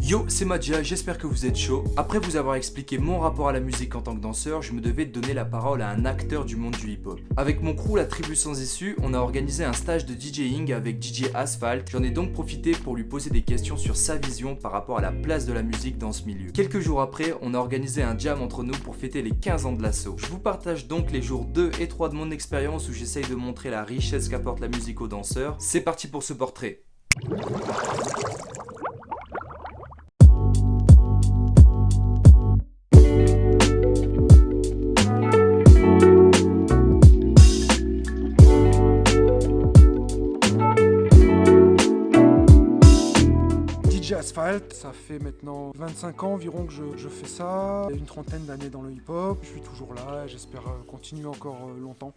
Yo, c'est Madja, j'espère que vous êtes chaud. Après vous avoir expliqué mon rapport à la musique en tant que danseur, je me devais de donner la parole à un acteur du monde du hip-hop. Avec mon crew, la Tribu Sans Issue, on a organisé un stage de DJing avec DJ Asphalt. J'en ai donc profité pour lui poser des questions sur sa vision par rapport à la place de la musique dans ce milieu. Quelques jours après, on a organisé un jam entre nous pour fêter les 15 ans de l'assaut. Je vous partage donc les jours 2 et 3 de mon expérience où j'essaye de montrer la richesse qu'apporte la musique aux danseurs. C'est parti pour ce portrait. Asphalt, ça fait maintenant 25 ans environ que je fais ça, une trentaine d'années dans le hip-hop, je suis toujours là et j'espère continuer encore longtemps.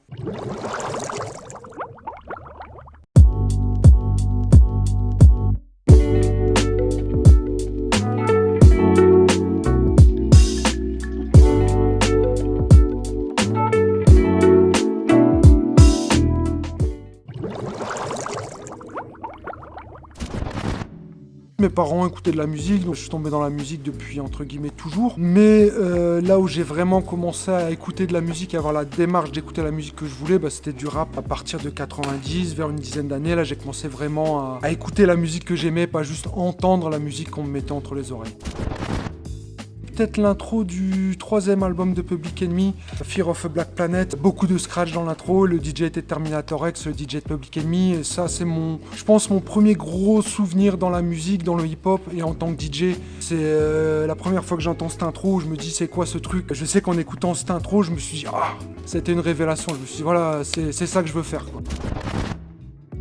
Mes parents écoutaient de la musique, donc je suis tombé dans la musique depuis entre guillemets toujours. Mais là où j'ai vraiment commencé à écouter de la musique et avoir la démarche d'écouter la musique que je voulais, c'était du rap à partir de 90, vers une dizaine d'années. Là j'ai commencé vraiment à écouter la musique que j'aimais, pas juste entendre la musique qu'on me mettait entre les oreilles. Peut-être l'intro du 3e album de Public Enemy, Fear of a Black Planet. Beaucoup de scratch dans l'intro, le DJ était Terminator X, le DJ de Public Enemy. Et ça, c'est mon premier gros souvenir dans la musique, dans le hip-hop et en tant que DJ. C'est la première fois que j'entends cette intro, je me dis c'est quoi ce truc. Je sais qu'en écoutant cette intro, je me suis dit c'était une révélation. Je me suis dit voilà, c'est ça que je veux faire, quoi.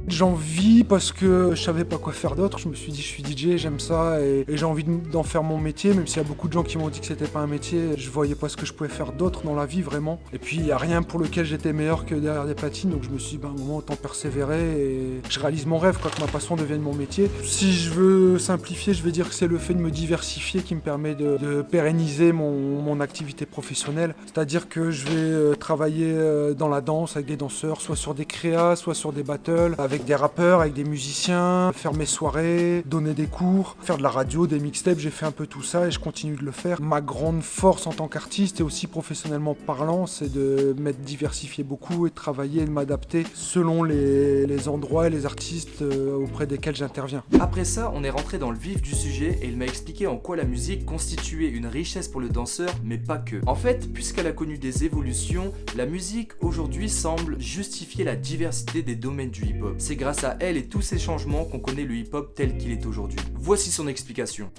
J'en vis parce que je savais pas quoi faire d'autre. Je me suis dit je suis DJ, j'aime ça et j'ai envie d'en faire mon métier, même s'il y a beaucoup de gens qui m'ont dit que c'était pas un métier. Je voyais pas ce que je pouvais faire d'autre dans la vie vraiment. Et puis il y a rien pour lequel j'étais meilleur que derrière des platines, donc je me suis dit à un moment autant persévérer et je réalise mon rêve, quoi, que ma passion devienne mon métier. Si je veux simplifier, je vais dire que c'est le fait de me diversifier qui me permet de pérenniser mon activité professionnelle. C'est-à-dire que je vais travailler dans la danse avec des danseurs, soit sur des créas, soit sur des battles, avec des rappeurs, avec des musiciens, faire mes soirées, donner des cours, faire de la radio, des mixtapes, j'ai fait un peu tout ça et je continue de le faire. Ma grande force en tant qu'artiste et aussi professionnellement parlant, c'est de m'être diversifié beaucoup et de travailler et de m'adapter selon les endroits et les artistes auprès desquels j'interviens. Après ça, on est rentré dans le vif du sujet et il m'a expliqué en quoi la musique constituait une richesse pour le danseur, mais pas que. En fait, puisqu'elle a connu des évolutions, la musique aujourd'hui semble justifier la diversité des domaines du hip-hop. C'est grâce à elle et tous ces changements qu'on connaît le hip-hop tel qu'il est aujourd'hui. Voici son explication.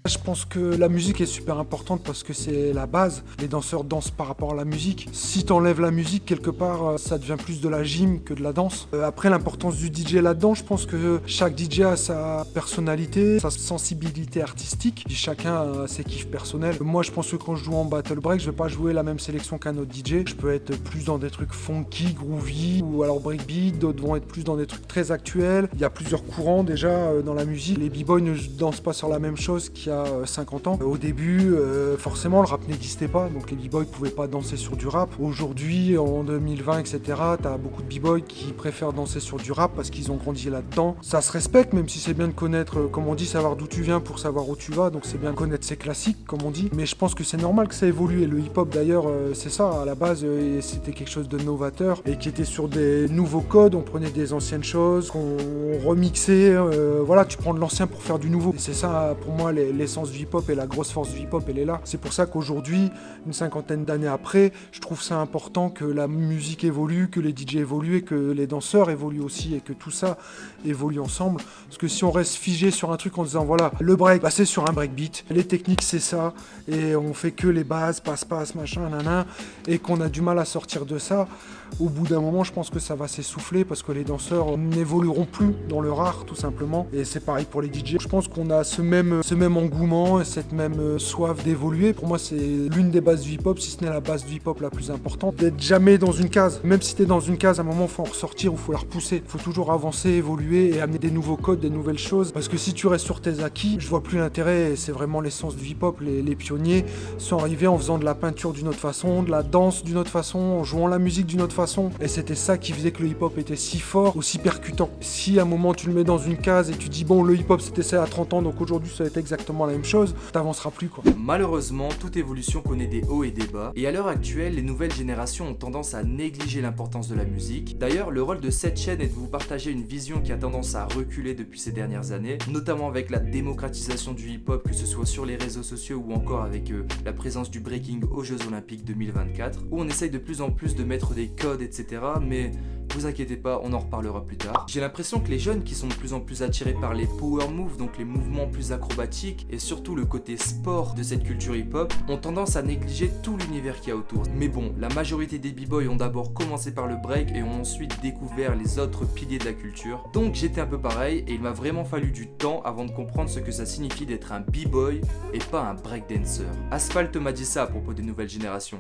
Je pense que la musique est super importante parce que c'est la base. Les danseurs dansent par rapport à la musique. Si t'enlèves la musique, quelque part, ça devient plus de la gym que de la danse. Après, l'importance du DJ là-dedans, je pense que chaque DJ a sa personnalité, sa sensibilité artistique. Puis chacun a ses kiffs personnels. Moi, je pense que quand je joue en battle break, je vais pas jouer la même sélection qu'un autre DJ. Je peux être plus dans des trucs funky, groovy, ou alors breakbeat. D'autres vont être plus dans des trucs très actuels. Il y a plusieurs courants déjà dans la musique. Les b-boys ne dansent pas sur la même chose qu'il y a 50 ans. Au début, forcément, le rap n'existait pas, donc les b-boys pouvaient pas danser sur du rap. Aujourd'hui, en 2020, etc., t'as beaucoup de b-boys qui préfèrent danser sur du rap parce qu'ils ont grandi là-dedans. Ça se respecte, même si c'est bien de connaître, comme on dit, savoir d'où tu viens pour savoir où tu vas, donc c'est bien de connaître ses classiques, comme on dit. Mais je pense que c'est normal que ça évolue, et le hip-hop d'ailleurs, c'est ça, à la base, c'était quelque chose de novateur, et qui était sur des nouveaux codes, on prenait des anciennes choses, qu'on remixait, voilà, tu prends de l'ancien pour faire du nouveau. Et c'est ça, pour moi, l'essence du hip-hop et la grosse force du hip-hop, elle est là. C'est pour ça qu'aujourd'hui, une cinquantaine d'années après, je trouve ça important que la musique évolue, que les DJ évoluent et que les danseurs évoluent aussi et que tout ça évolue ensemble. Parce que si on reste figé sur un truc en disant voilà, le break, c'est sur un breakbeat, les techniques c'est ça, et on fait que les bases, passe, machin, nanan, et qu'on a du mal à sortir de ça, au bout d'un moment, je pense que ça va s'essouffler parce que les danseurs n'évolueront plus dans leur art, tout simplement. Et c'est pareil pour les DJ. Je pense qu'on a ce même engouement engouement et cette même soif d'évoluer. Pour moi, c'est l'une des bases du hip-hop, si ce n'est la base du hip-hop la plus importante. D'être jamais dans une case. Même si t'es dans une case, à un moment, il faut en ressortir ou il faut la repousser. Il faut toujours avancer, évoluer et amener des nouveaux codes, des nouvelles choses. Parce que si tu restes sur tes acquis, je vois plus l'intérêt. Et c'est vraiment l'essence du hip-hop. Les pionniers sont arrivés en faisant de la peinture d'une autre façon, de la danse d'une autre façon, en jouant la musique d'une autre façon. Et c'était ça qui faisait que le hip-hop était si fort, aussi percutant. Si à un moment tu le mets dans une case et tu dis bon, le hip-hop c'était ça à 30 ans, donc aujourd'hui ça va être exactement la même chose, t'avanceras plus quoi. Malheureusement, toute évolution connaît des hauts et des bas, et à l'heure actuelle, les nouvelles générations ont tendance à négliger l'importance de la musique. D'ailleurs, le rôle de cette chaîne est de vous partager une vision qui a tendance à reculer depuis ces dernières années, notamment avec la démocratisation du hip-hop, que ce soit sur les réseaux sociaux ou encore avec la présence du breaking aux Jeux Olympiques 2024, où on essaye de plus en plus de mettre des codes, etc. Mais vous inquiétez pas, on en reparlera plus tard. J'ai l'impression que les jeunes qui sont de plus en plus attirés par les power moves, donc les mouvements plus acrobatiques, et surtout le côté sport de cette culture hip-hop, ont tendance à négliger tout l'univers qu'il y a autour. Mais bon, la majorité des b-boys ont d'abord commencé par le break et ont ensuite découvert les autres piliers de la culture. Donc j'étais un peu pareil et il m'a vraiment fallu du temps avant de comprendre ce que ça signifie d'être un b-boy et pas un breakdancer. Asphalt m'a dit ça à propos des nouvelles générations.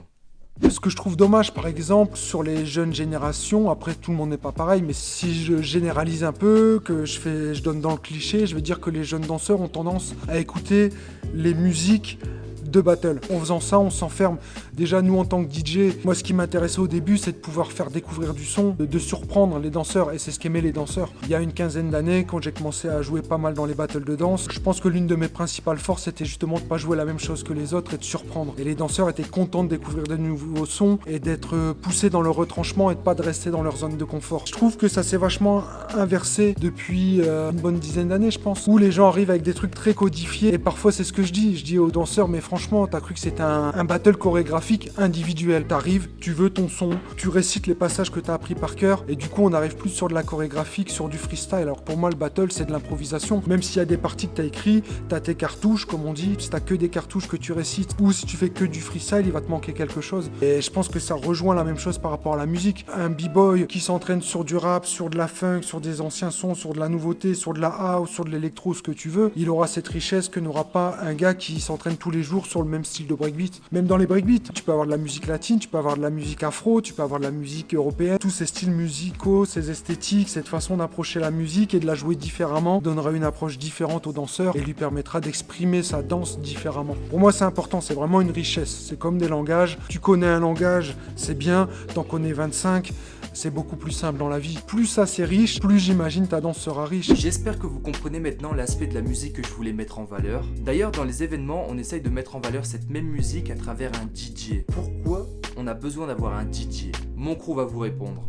Ce que je trouve dommage, par exemple, sur les jeunes générations, après tout le monde n'est pas pareil, mais si je généralise un peu, que je donne dans le cliché, je vais dire que les jeunes danseurs ont tendance à écouter les musiques de battle. En faisant ça, on s'enferme. Déjà, nous, en tant que DJ, moi, ce qui m'intéressait au début, c'est de pouvoir faire découvrir du son, de surprendre les danseurs, et c'est ce qu'aimaient les danseurs. Il y a une quinzaine d'années, quand j'ai commencé à jouer pas mal dans les battles de danse, je pense que l'une de mes principales forces, c'était justement de pas jouer la même chose que les autres et de surprendre. Et les danseurs étaient contents de découvrir de nouveaux sons et d'être poussés dans leur retranchement et de pas de rester dans leur zone de confort. Je trouve que ça s'est vachement inversé depuis une bonne dizaine d'années, je pense, où les gens arrivent avec des trucs très codifiés, et parfois c'est ce que je dis aux danseurs, mais franchement, t'as cru que c'était un battle chorégraphique individuel. T'arrives, tu veux ton son, tu récites les passages que t'as appris par cœur, et du coup on arrive plus sur de la chorégraphique, sur du freestyle. Alors pour moi le battle c'est de l'improvisation, même s'il y a des parties que t'as écrit, t'as tes cartouches comme on dit, si t'as que des cartouches que tu récites, ou si tu fais que du freestyle, il va te manquer quelque chose. Et je pense que ça rejoint la même chose par rapport à la musique. Un b-boy qui s'entraîne sur du rap, sur de la funk, sur des anciens sons, sur de la nouveauté, sur de la house, sur de l'électro, ce que tu veux, il aura cette richesse que n'aura pas un gars qui s'entraîne tous les jours sur le même style de breakbeat. Même dans les breakbeats, tu peux avoir de la musique latine, tu peux avoir de la musique afro, tu peux avoir de la musique européenne. Tous ces styles musicaux, ces esthétiques, cette façon d'approcher la musique et de la jouer différemment donnera une approche différente au danseur et lui permettra d'exprimer sa danse différemment. Pour moi, c'est important, c'est vraiment une richesse. C'est comme des langages. Tu connais un langage, c'est bien. T'en connais 25, c'est beaucoup plus simple dans la vie. Plus ça c'est riche, plus j'imagine ta danse sera riche. J'espère que vous comprenez maintenant l'aspect de la musique que je voulais mettre en valeur. D'ailleurs, dans les événements, on essaye de mettre en valeur cette même musique à travers un DJ. Pourquoi on a besoin d'avoir un DJ? Mon crew va vous répondre.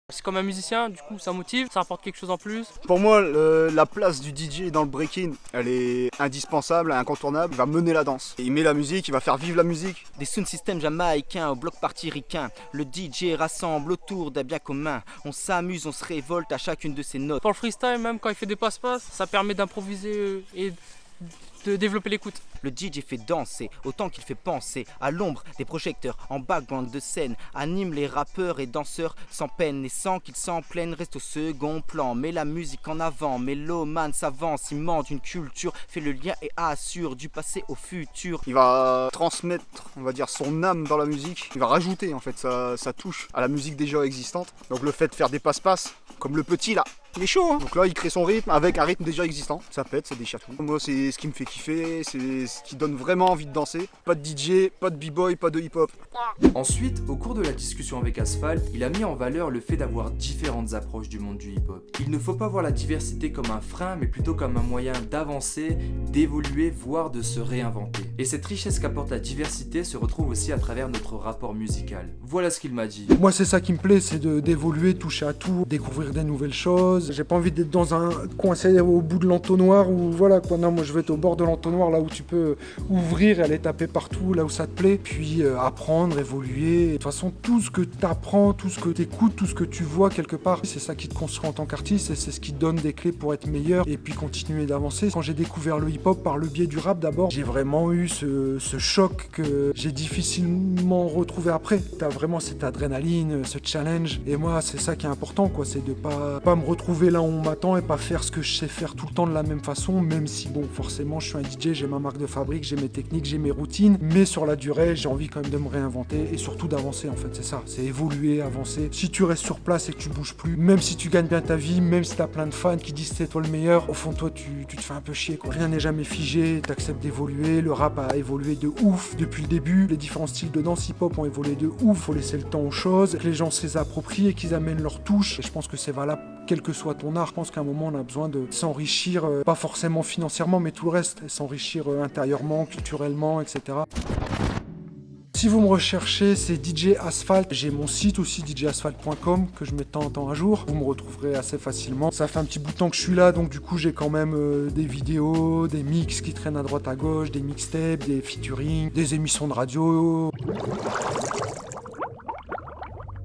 C'est comme un musicien, du coup ça motive, ça apporte quelque chose en plus. Pour moi, la place du DJ dans le breaking, elle est indispensable, incontournable. Il va mener la danse. Il met la musique, il va faire vivre la musique. Des sound systems jamaïcains au bloc party ricain. Le DJ rassemble autour d'un bien commun. On s'amuse, on se révolte à chacune de ses notes. Pour le freestyle, même quand il fait des passe-passe, ça permet d'improviser et de développer l'écoute. Le DJ fait danser autant qu'il fait penser. À l'ombre des projecteurs, en background de scène, anime les rappeurs et danseurs sans peine et sans qu'ils s'en plaignent, reste au second plan. Met la musique en avant, mélomane s'avance, cimente une culture, fait le lien et assure du passé au futur. Il va transmettre, on va dire, son âme dans la musique. Il va rajouter en fait sa touche à la musique déjà existante. Donc le fait de faire des passe-passe, comme le petit là, il est chaud hein. Donc là il crée son rythme avec un rythme déjà existant. Ça pète, c'est des chatous. Moi c'est ce qui me fait kiffer, c'est ce qui donne vraiment envie de danser. Pas de DJ, pas de b-boy, pas de hip-hop. Ensuite, au cours de la discussion avec Asphalt, il a mis en valeur le fait d'avoir différentes approches du monde du hip-hop. Il ne faut pas voir la diversité comme un frein, mais plutôt comme un moyen d'avancer, d'évoluer, voire de se réinventer. Et cette richesse qu'apporte la diversité se retrouve aussi à travers notre rapport musical. Voilà ce qu'il m'a dit. Moi c'est ça qui me plaît, c'est d'évoluer, toucher à tout, découvrir des nouvelles choses. J'ai pas envie d'être dans un coincé au bout de l'entonnoir ou voilà quoi. Non, moi je veux être au bord de l'entonnoir là où tu peux ouvrir et aller taper partout là où ça te plaît. Puis apprendre, évoluer. De toute façon, tout ce que tu apprends, tout ce que tu écoutes, tout ce que tu vois quelque part, c'est ça qui te construit en tant qu'artiste et c'est ce qui te donne des clés pour être meilleur et puis continuer d'avancer. Quand j'ai découvert le hip-hop par le biais du rap d'abord, j'ai vraiment eu ce choc que j'ai difficilement retrouvé après. T'as vraiment cette adrénaline, ce challenge. Et moi, c'est ça qui est important, quoi. C'est de pas me retrouver trouver là où on m'attend et pas faire ce que je sais faire tout le temps de la même façon, même si bon, forcément je suis un DJ, j'ai ma marque de fabrique, j'ai mes techniques, j'ai mes routines, mais sur la durée j'ai envie quand même de me réinventer et surtout d'avancer en fait, c'est ça, c'est évoluer, avancer. Si tu restes sur place et que tu bouges plus, même si tu gagnes bien ta vie, même si t'as plein de fans qui disent c'est toi le meilleur, au fond de toi tu te fais un peu chier quoi. Rien n'est jamais figé, t'acceptes d'évoluer, le rap a évolué de ouf depuis le début, les différents styles de danse hip-hop ont évolué de ouf, faut laisser le temps aux choses, que les gens se les approprient et qu'ils amènent leur touche, et je pense que c'est valable quel que soit ton art. Je pense qu'à un moment on a besoin de s'enrichir, pas forcément financièrement mais tout le reste, s'enrichir intérieurement, culturellement, etc. Si vous me recherchez, c'est DJ Asphalt. J'ai mon site aussi, djasphalt.com, que je mets de temps en temps à jour. Vous me retrouverez assez facilement. Ça fait un petit bout de temps que je suis là, donc du coup j'ai quand même des vidéos, des mix qui traînent à droite à gauche, des mixtapes, des featuring, des émissions de radio.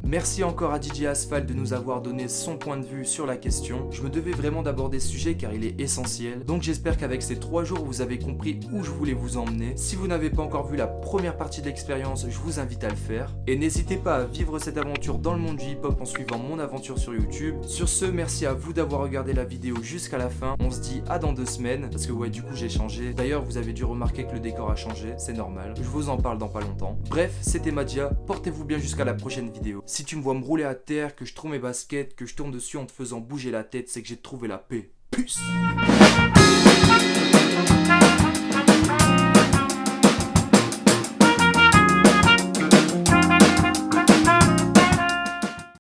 Merci encore à DJ Asphalt de nous avoir donné son point de vue sur la question. Je me devais vraiment d'aborder ce sujet car il est essentiel. Donc j'espère qu'avec ces 3 jours vous avez compris où je voulais vous emmener. Si vous n'avez pas encore vu la première partie de l'expérience, je vous invite à le faire. Et n'hésitez pas à vivre cette aventure dans le monde du hip-hop en suivant mon aventure sur YouTube. Sur ce, merci à vous d'avoir regardé la vidéo jusqu'à la fin. On se dit à dans 2 semaines. Parce que ouais, du coup j'ai changé. D'ailleurs vous avez dû remarquer que le décor a changé, c'est normal. Je vous en parle dans pas longtemps. Bref, c'était Madja, portez-vous bien jusqu'à la prochaine vidéo. Si tu me vois me rouler à terre, que je trouve mes baskets, que je tourne dessus en te faisant bouger la tête, c'est que j'ai trouvé la paix. Puce.